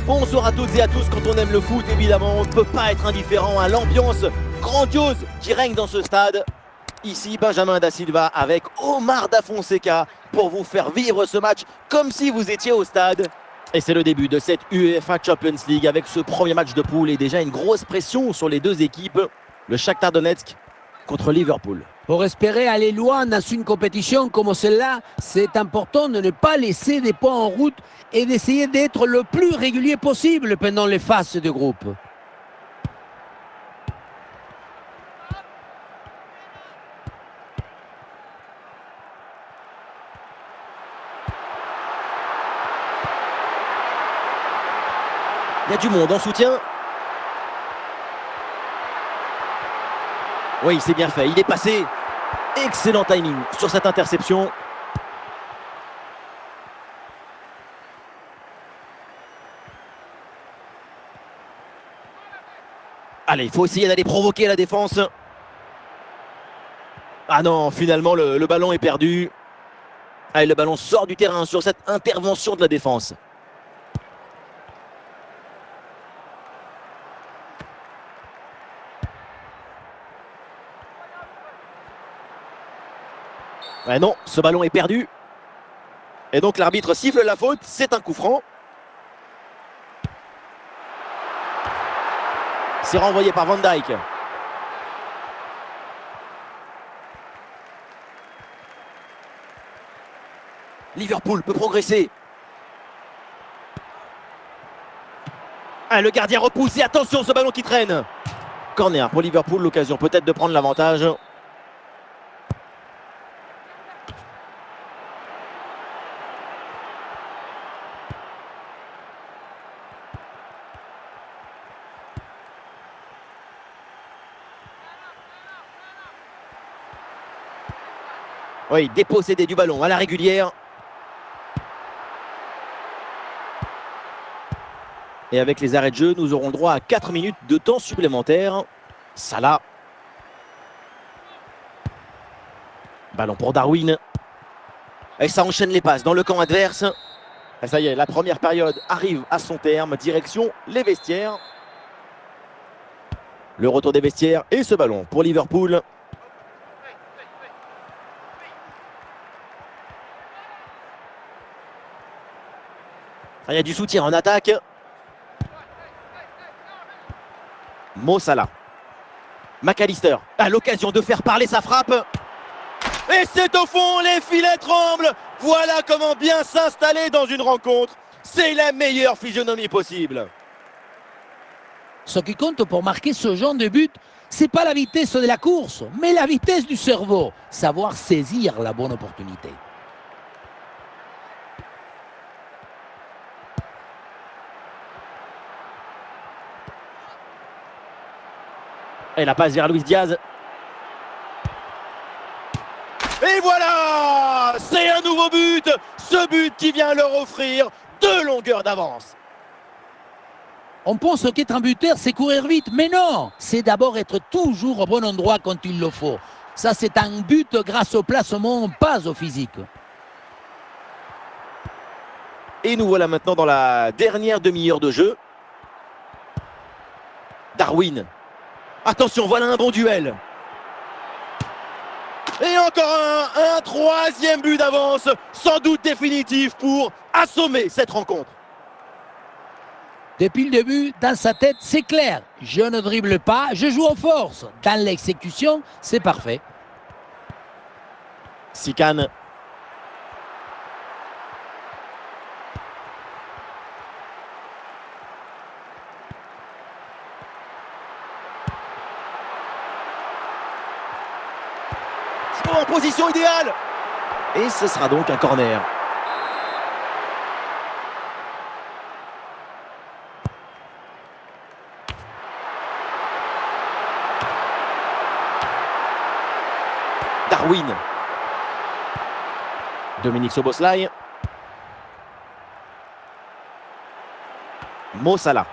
Bonsoir à toutes et à tous. Quand on aime le foot, évidemment, on ne peut pas être indifférent à l'ambiance grandiose qui règne dans ce stade. Ici, Benjamin Da Silva avec Omar Da Fonseca pour vous faire vivre ce match comme si vous étiez au stade. Et c'est le début de cette UEFA Champions League avec ce premier match de poule et déjà une grosse pression sur les deux équipes. Le Shakhtar Donetsk contre Liverpool. Pour espérer aller loin dans une compétition comme celle-là, c'est important de ne pas laisser des points en route et d'essayer d'être le plus régulier possible pendant les phases de groupe. Il y a du monde en soutien. Oui, c'est bien fait. Il est passé. Excellent timing sur cette interception. Allez, il faut essayer d'aller provoquer la défense. Ah non, finalement, le ballon est perdu. Allez, le ballon sort du terrain sur cette intervention de la défense. Ouais, non, ce ballon est perdu. Et donc l'arbitre siffle la faute, c'est un coup franc. C'est renvoyé par Van Dijk. Liverpool peut progresser. Ah, le gardien repousse et attention ce ballon qui traîne. Corner pour Liverpool, l'occasion peut-être de prendre l'avantage. Oui, dépossédé du ballon à la régulière. Et avec les arrêts de jeu, nous aurons droit à 4 minutes de temps supplémentaire. Salah. Ballon pour Darwin. Et ça enchaîne les passes dans le camp adverse. Et ça y est, la première période arrive à son terme. Direction les vestiaires. Le retour des vestiaires et ce ballon pour Liverpool. Il y a du soutien en attaque. Mo Salah. McAllister a l'occasion de faire parler sa frappe. Et c'est au fond, les filets tremblent. Voilà comment bien s'installer dans une rencontre. C'est la meilleure physionomie possible. Ce qui compte pour marquer ce genre de but, c'est pas la vitesse de la course, mais la vitesse du cerveau. Savoir saisir la bonne opportunité. Et la passe vers Luis Diaz. Et voilà! C'est un nouveau but! Ce but qui vient leur offrir 2 longueurs d'avance. On pense qu'être un buteur, c'est courir vite, mais non! C'est d'abord être toujours au bon endroit quand il le faut. Ça, c'est un but grâce au placement, pas au physique. Et nous voilà maintenant dans la dernière demi-heure de jeu. Darwin. Attention, voilà un bon duel. Et encore un troisième but d'avance, sans doute définitif pour assommer cette rencontre. Depuis le début, dans sa tête, c'est clair. Je ne dribble pas, je joue en force. Dans l'exécution, c'est parfait. Sikan. En position idéale. Et ce sera donc un corner. Darwin. Dominique Szoboszlai. Mo Salah.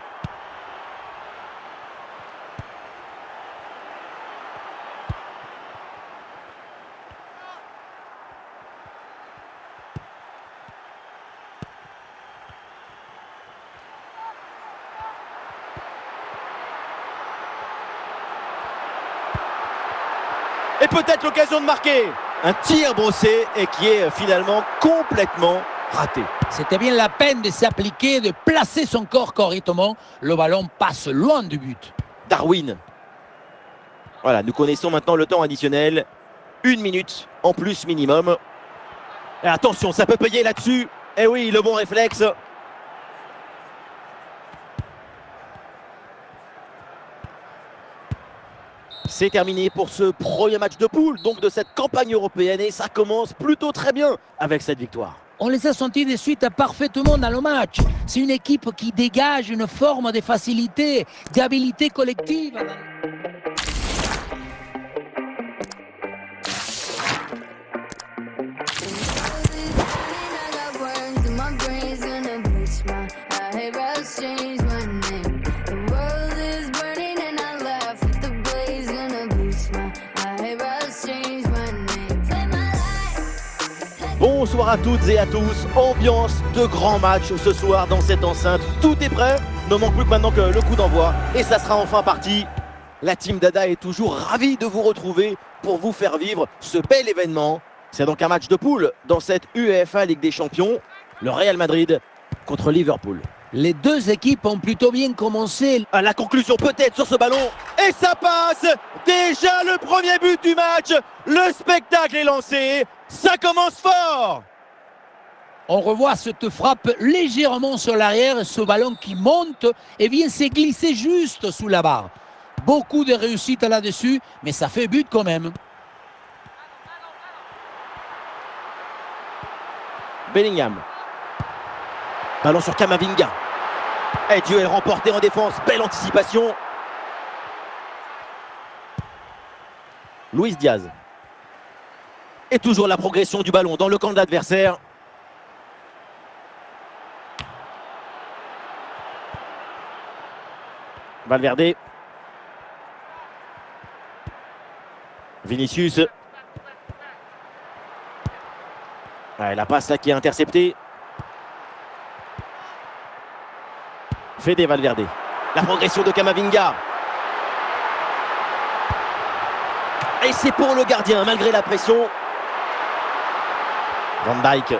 peut-être l'occasion de marquer. Un tir brossé et qui est finalement complètement raté. C'était bien la peine de s'appliquer, de placer son corps correctement. Le ballon passe loin du but. Darwin. Voilà, nous connaissons maintenant le temps additionnel. 1 minute en plus minimum. Et attention, ça peut payer là-dessus. Eh oui, le bon réflexe. C'est terminé pour ce premier match de poule, donc de cette campagne européenne. Et ça commence plutôt très bien avec cette victoire. On les a sentis de suite parfaitement dans le match. C'est une équipe qui dégage une forme de facilité, d'habilité collective. Bonsoir à toutes et à tous, ambiance de grand match ce soir dans cette enceinte. Tout est prêt, ne manque plus que maintenant que le coup d'envoi et ça sera enfin parti. La team Dada est toujours ravie de vous retrouver pour vous faire vivre ce bel événement. C'est donc un match de poule dans cette UEFA Ligue des Champions, le Real Madrid contre Liverpool. Les deux équipes ont plutôt bien commencé. À la conclusion peut-être sur ce ballon et ça passe. Déjà le premier but du match, le spectacle est lancé. Ça commence fort. On revoit cette frappe légèrement sur l'arrière, ce ballon qui monte et vient se glisser juste sous la barre. Beaucoup de réussite là-dessus, mais ça fait but quand même. Bellingham. Ballon sur Camavinga. Et duel remporté en défense, belle anticipation. Luis Diaz. Et toujours la progression du ballon dans le camp de l'adversaire. Valverde. Vinicius. Ouais, la passe là qui est interceptée. Fede Valverde. La progression de Camavinga. Et c'est pour le gardien malgré la pression. Van Dijk,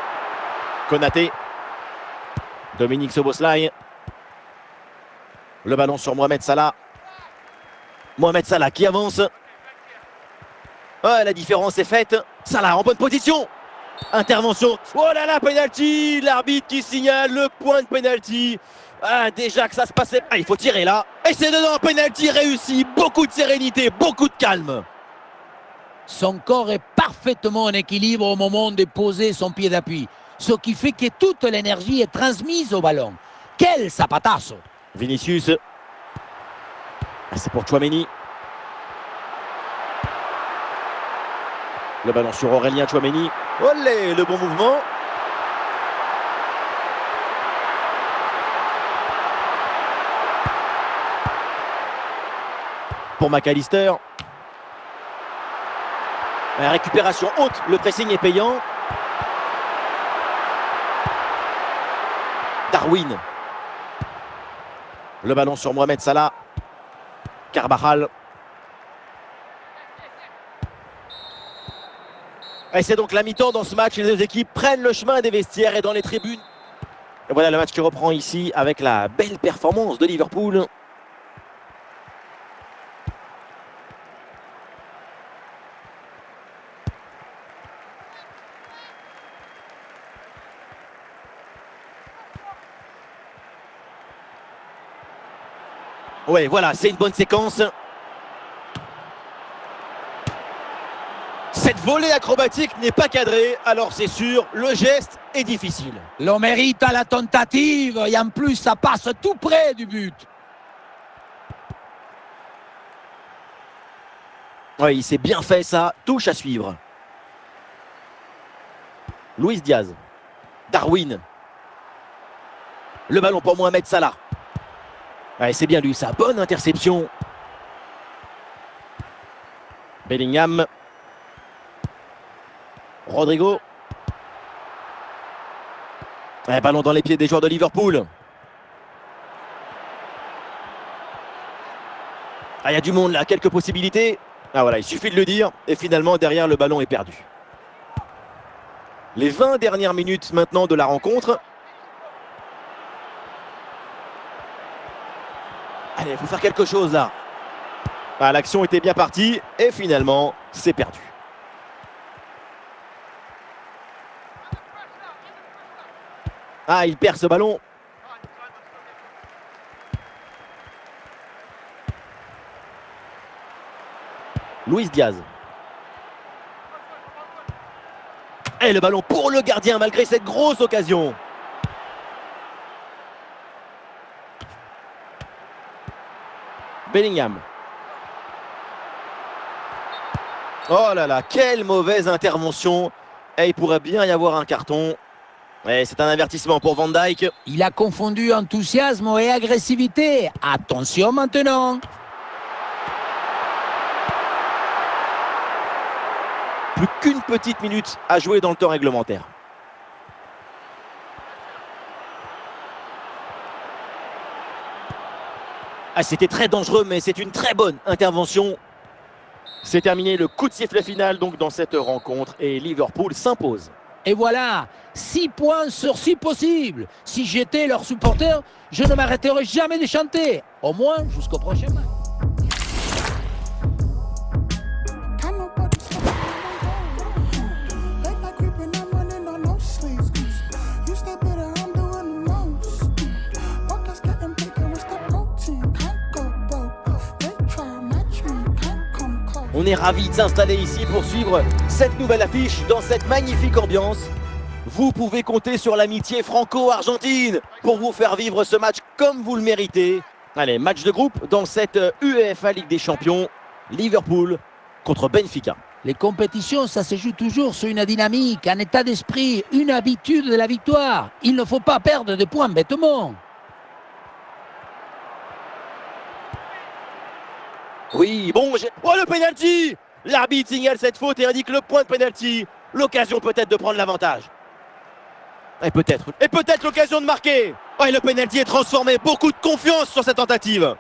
Konaté, Dominique Szoboszlai. Le ballon sur Mohamed Salah. Mohamed Salah qui avance. Oh, la différence est faite. Salah en bonne position. Intervention. Oh là là, penalty. L'arbitre qui signale le point de penalty. Ah, déjà que ça se passait. Ah, il faut tirer là. Et c'est dedans, penalty réussi. Beaucoup de sérénité, beaucoup de calme. Son corps est parfaitement en équilibre au moment de poser son pied d'appui. Ce qui fait que toute l'énergie est transmise au ballon. Quel zapatazo! Vinicius. Ah, c'est pour Tchouaméni. Le ballon sur Aurélien Tchouaméni. Olé, le bon mouvement. Pour McAllister. La récupération haute, le pressing est payant. Darwin. Le ballon sur Mohamed Salah. Carvajal. Et c'est donc la mi-temps dans ce match. Les deux équipes prennent le chemin des vestiaires et dans les tribunes. Et voilà le match qui reprend ici avec la belle performance de Liverpool. Ouais, voilà, c'est une bonne séquence. Cette volée acrobatique n'est pas cadrée, alors c'est sûr, le geste est difficile. Le mérite à la tentative et en plus ça passe tout près du but. Oui, il s'est bien fait ça, touche à suivre. Luis Diaz. Darwin. Le ballon pour Mohamed Salah. Ouais, c'est bien lui, ça. Bonne interception. Bellingham. Rodrigo. Ouais, ballon dans les pieds des joueurs de Liverpool. Ah, il y a du monde là, quelques possibilités. Ah voilà, il suffit de le dire et finalement derrière le ballon est perdu. Les 20 dernières minutes maintenant de la rencontre. Allez, il faut faire quelque chose là. Ah, l'action était bien partie et finalement c'est perdu. Ah, il perd ce ballon. Luis Diaz. Et le ballon pour le gardien malgré cette grosse occasion. Bellingham. Oh là là, quelle mauvaise intervention. Et il pourrait bien y avoir un carton. Et c'est un avertissement pour Van Dijk. Il a confondu enthousiasme et agressivité. Attention maintenant. Plus qu'une petite minute à jouer dans le temps réglementaire. Ah, c'était très dangereux, mais c'est une très bonne intervention. C'est terminé le coup de sifflet final donc dans cette rencontre et Liverpool s'impose. Et voilà, 6 points sur 6 possibles. Si j'étais leur supporter, je ne m'arrêterais jamais de chanter. Au moins jusqu'au prochain match. On est ravis de s'installer ici pour suivre cette nouvelle affiche dans cette magnifique ambiance. Vous pouvez compter sur l'amitié franco-argentine pour vous faire vivre ce match comme vous le méritez. Allez, match de groupe dans cette UEFA Ligue des Champions. Liverpool contre Benfica. Les compétitions, ça se joue toujours sur une dynamique, un état d'esprit, une habitude de la victoire. Il ne faut pas perdre de points bêtement. Oui, bon, oh le penalty! L'arbitre signale cette faute et indique le point de penalty. L'occasion peut-être de prendre l'avantage. Et peut-être l'occasion de marquer. Oh, et le penalty est transformé. Beaucoup de confiance sur cette tentative.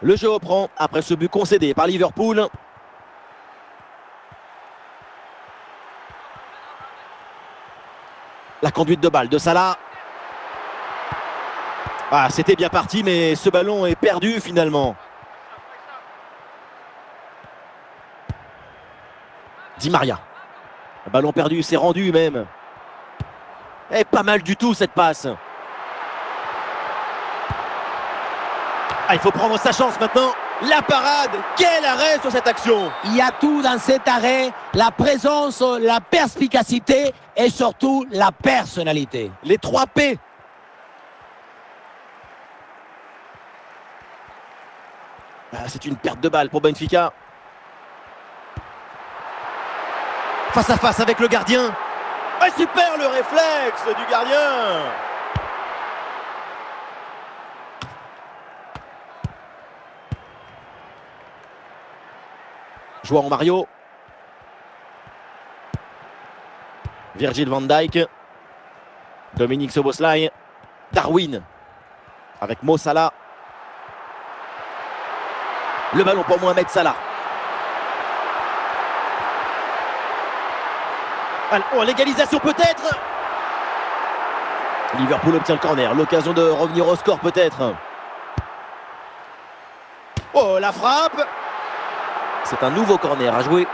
Le jeu reprend après ce but concédé par Liverpool. La conduite de balle de Salah. Ah, c'était bien parti, mais ce ballon est perdu finalement. Di Maria. Un ballon perdu, c'est rendu même. Et pas mal du tout cette passe. Ah, il faut prendre sa chance maintenant. La parade, quel arrêt sur cette action. Il y a tout dans cet arrêt, la présence, la perspicacité et surtout la personnalité. Les 3 P. Ah, c'est une perte de balle pour Benfica. Face à face avec le gardien. Ah, super le réflexe du gardien. João Mario. Virgil van Dijk. Dominique Szoboszlai. Darwin. Avec Mo Salah. Le ballon pour Mohamed Salah. Oh, l'égalisation peut-être. Liverpool obtient le corner. L'occasion de revenir au score peut-être. Oh, la frappe. C'est un nouveau corner à jouer.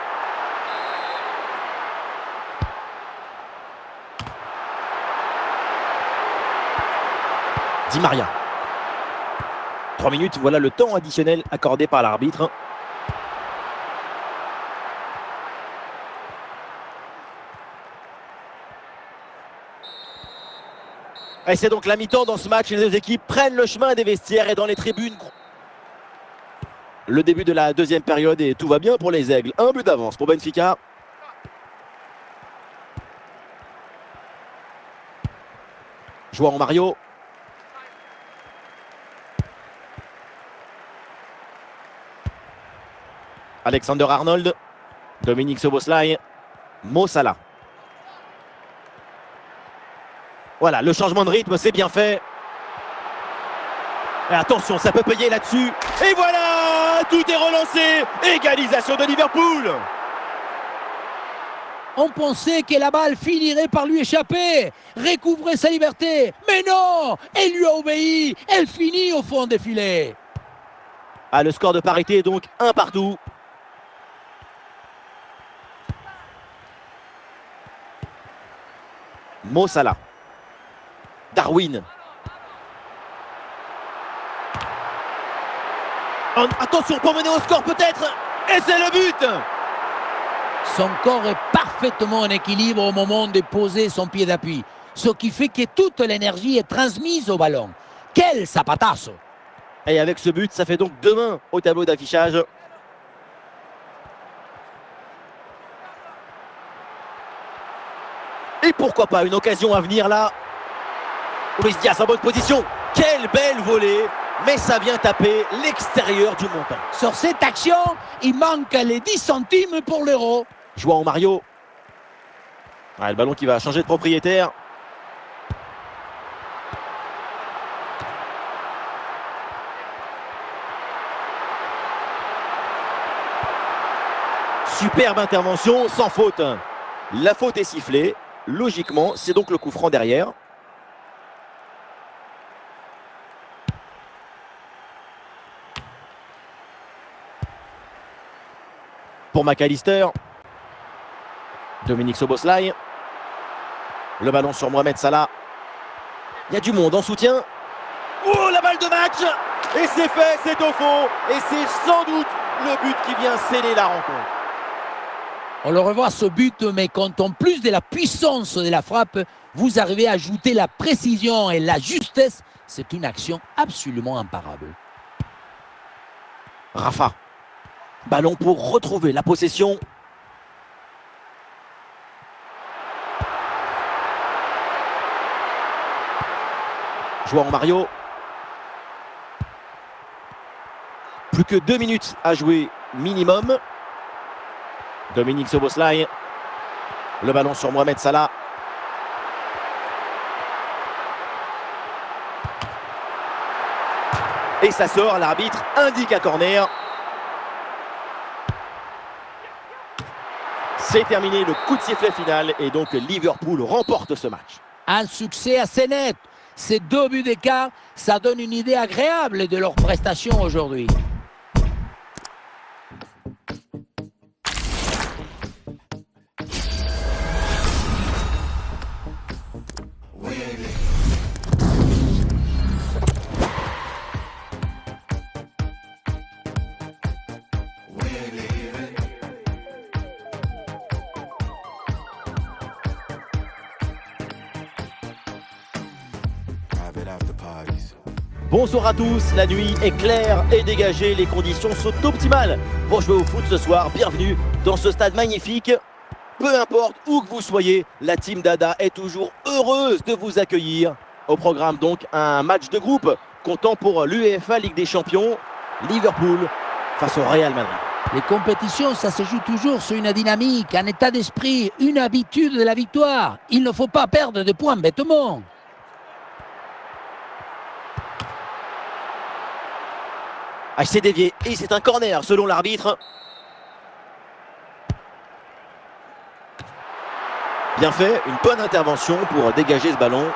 Di Maria. 3 minutes, voilà le temps additionnel accordé par l'arbitre. Et c'est donc la mi-temps dans ce match. Les deux équipes prennent le chemin des vestiaires et dans les tribunes. Le début de la deuxième période et tout va bien pour les Aigles. 1 but d'avance pour Benfica. João Mario. Alexander-Arnold. Dominique Szoboszlai. Mo Salah. Voilà, le changement de rythme, c'est bien fait. Et attention, ça peut payer là-dessus. Et voilà, tout est relancé. Égalisation de Liverpool. On pensait que la balle finirait par lui échapper, recouvrer sa liberté. Mais non, elle lui a obéi. Elle finit au fond des filets. Ah, le score de parité est donc 1 partout. Mo Salah. Darwin. Attention pour mener au score peut-être. Et c'est le but. Son corps est parfaitement en équilibre au moment de poser son pied d'appui. Ce qui fait que toute l'énergie est transmise au ballon. Quel zapatazo! Et avec ce but, ça fait donc 2 mains au tableau d'affichage. Et pourquoi pas une occasion à venir là. Luis Diaz en bonne position. Quelle belle volée. Mais ça vient taper l'extérieur du montant. Sur cette action, il manque les 10 centimes pour l'euro. João Mario. Ah, le ballon qui va changer de propriétaire. Superbe intervention, sans faute. La faute est sifflée. Logiquement, c'est donc le coup franc derrière. Pour McAllister. Dominique Szoboszlai. Le ballon sur Mohamed Salah. Il y a du monde en soutien. Oh, la balle de match. Et c'est fait, c'est au fond. Et c'est sans doute le but qui vient sceller la rencontre. On le revoit ce but, mais quand en plus de la puissance de la frappe, vous arrivez à ajouter la précision et la justesse, c'est une action absolument imparable. Rafa. Ballon pour retrouver la possession. João Mario. Plus que 2 minutes à jouer minimum. Dominique Szoboszlai. Le ballon sur Mohamed Salah. Et ça sort, l'arbitre indique un corner. C'est terminé, le coup de sifflet final. Et donc Liverpool remporte ce match. Un succès assez net. Ces 2 buts d'écart, ça donne une idée agréable de leur prestation aujourd'hui. Bonsoir à tous, la nuit est claire et dégagée, les conditions sont optimales pour jouer au foot ce soir. Bienvenue dans ce stade magnifique. Peu importe où que vous soyez, la team Dada est toujours heureuse de vous accueillir. Au programme donc un match de groupe comptant pour l'UEFA Ligue des Champions, Liverpool face au Real Madrid. Les compétitions, ça se joue toujours sur une dynamique, un état d'esprit, une habitude de la victoire. Il ne faut pas perdre de points bêtement. Ah, c'est dévié et c'est un corner selon l'arbitre. Bien fait, une bonne intervention pour dégager ce ballon.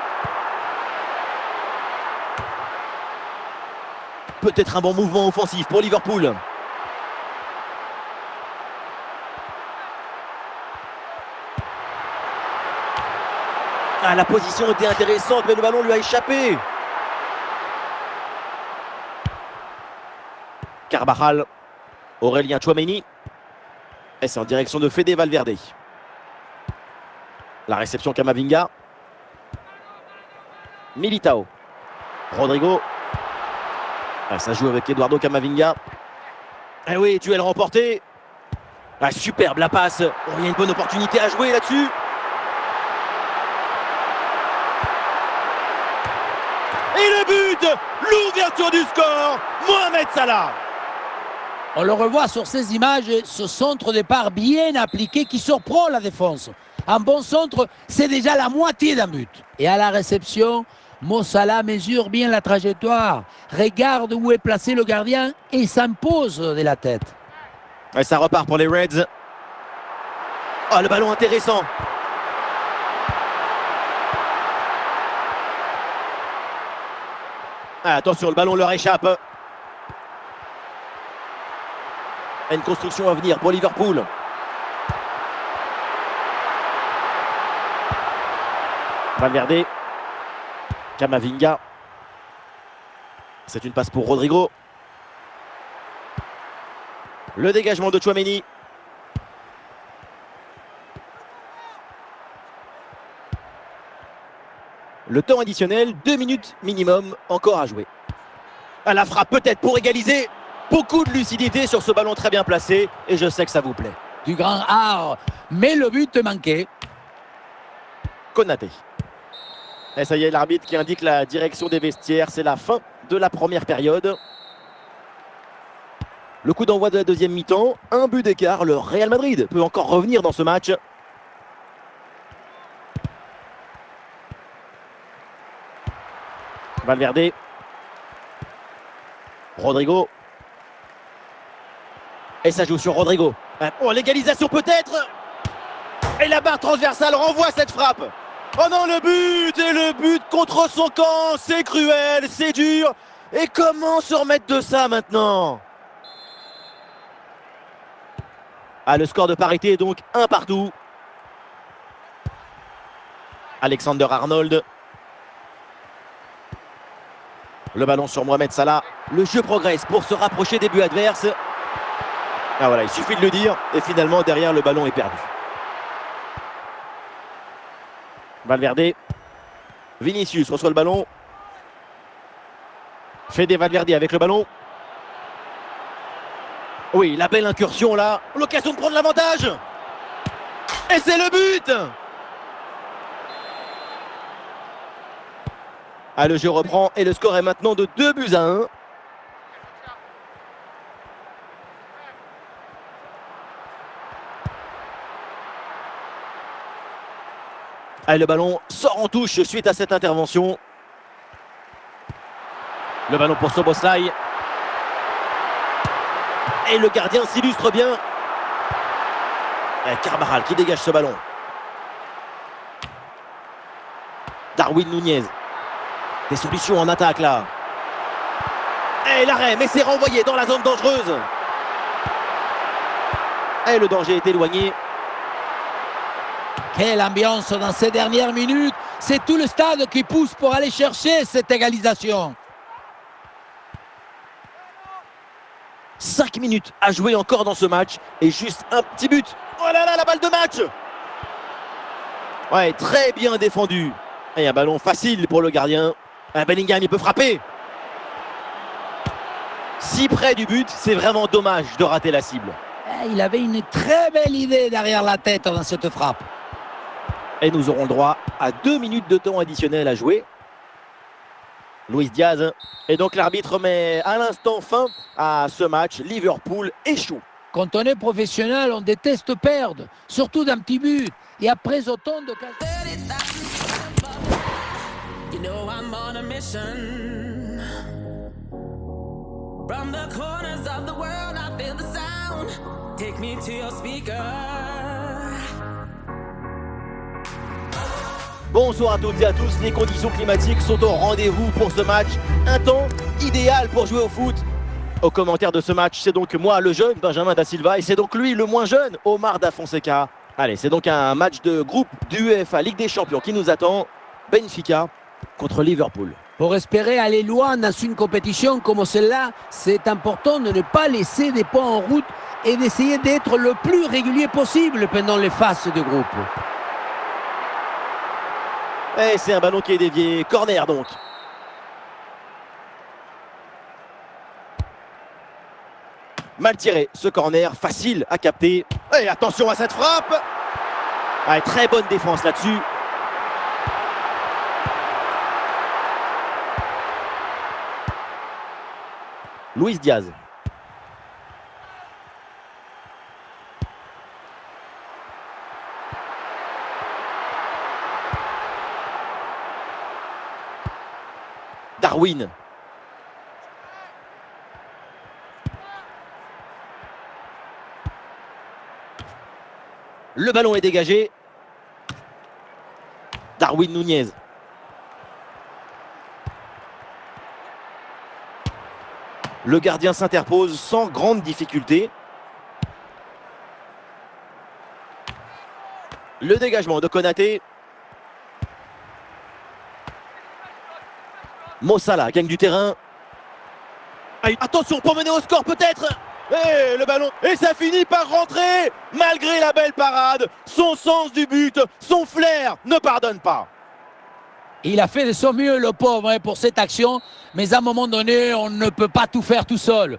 Peut-être un bon mouvement offensif pour Liverpool. Ah, la position était intéressante, mais le ballon lui a échappé. Carvajal, Aurélien Tchouaméni. Et c'est en direction de Fede Valverde. La réception Camavinga. Militao. Rodrigo. Ah, ça joue avec Eduardo Camavinga. Eh oui, duel remporté. Ah, superbe la passe. Oh, il y a une bonne opportunité à jouer là-dessus. Et le but, l'ouverture du score, Mohamed Salah. On le revoit sur ces images, ce centre de part bien appliqué qui surprend la défense. Un bon centre, c'est déjà la moitié d'un but. Et à la réception, Mo Salah mesure bien la trajectoire, regarde où est placé le gardien et s'impose de la tête. Et ça repart pour les Reds. Oh, le ballon intéressant. Ah, attention, le ballon leur échappe. Une construction à venir pour Liverpool. Valverde. Camavinga. C'est une passe pour Rodrigo. Le dégagement de Tchouaméni. Le temps additionnel, 2 minutes minimum encore à jouer. À la frappe peut-être pour égaliser. Beaucoup de lucidité sur ce ballon très bien placé. Et je sais que ça vous plaît. Du grand art, mais le but manquait. Konaté. Et ça y est, l'arbitre qui indique la direction des vestiaires. C'est la fin de la première période. Le coup d'envoi de la deuxième mi-temps. Un but d'écart. Le Real Madrid peut encore revenir dans ce match. Valverde. Rodrigo. Et ça joue sur Rodrigo. Oh, l'égalisation peut-être. Et la barre transversale renvoie cette frappe. Oh non, le but. Et le but contre son camp. C'est cruel, c'est dur. Et comment se remettre de ça maintenant? Ah, le score de parité est donc 1 partout. Alexander Arnold. Le ballon sur Mohamed Salah. Le jeu progresse pour se rapprocher des buts adverses. Ah voilà, il suffit de le dire. Et finalement, derrière, le ballon est perdu. Valverde. Vinicius reçoit le ballon. Fede Valverde avec le ballon. Oui, la belle incursion là. L'occasion de prendre l'avantage. Et c'est le but. Ah, le jeu reprend et le score est maintenant de 2-1. Ah, le ballon sort en touche suite à cette intervention. Le ballon pour Szoboszlai. Et le gardien s'illustre bien. Et Carvajal qui dégage ce ballon. Darwin Nunez. Des solutions en attaque là. Et l'arrêt, mais c'est renvoyé dans la zone dangereuse. Et le danger est éloigné. Quelle ambiance dans ces dernières minutes. C'est tout le stade qui pousse pour aller chercher cette égalisation. 5 minutes à jouer encore dans ce match. Et juste un petit but. Oh là là, la balle de match. Ouais, très bien défendu. Et un ballon facile pour le gardien. Bellingham, il peut frapper. Si près du but, c'est vraiment dommage de rater la cible. Il avait une très belle idée derrière la tête dans cette frappe. Et nous aurons le droit à 2 minutes de temps additionnel à jouer. Luis Diaz. Et donc l'arbitre met à l'instant fin à ce match. Liverpool échoue. Quand on est professionnel, on déteste perdre, surtout d'un petit but. Et après autant de... You know I'm on a mission. From the corners of the world, I feel the sound. Take me to your speaker. Bonsoir à toutes et à tous, les conditions climatiques sont au rendez-vous pour ce match. Un temps idéal pour jouer au foot. Au commentaire de ce match, c'est donc moi, le jeune Benjamin Da Silva, et c'est donc lui, le moins jeune, Omar Da Fonseca. Allez, c'est donc un match de groupe d'UEFA Ligue des Champions qui nous attend. Benfica contre Liverpool. Pour espérer aller loin dans une compétition comme celle-là, c'est important de ne pas laisser des points en route et d'essayer d'être le plus régulier possible pendant les phases de groupe. Et c'est un ballon qui est dévié. Corner donc. Mal tiré, ce corner, facile à capter. Et attention à cette frappe. Ah, très bonne défense là-dessus. Luis Diaz. Darwin. Le ballon est dégagé. Darwin Nunez. Le gardien s'interpose sans grande difficulté. Le dégagement de Konaté. Mo Salah gagne du terrain. Attention pour mener au score peut-être. Et le ballon. Et ça finit par rentrer. Malgré la belle parade, son sens du but, son flair ne pardonne pas. Il a fait de son mieux, le pauvre, pour cette action. Mais à un moment donné, on ne peut pas tout faire tout seul.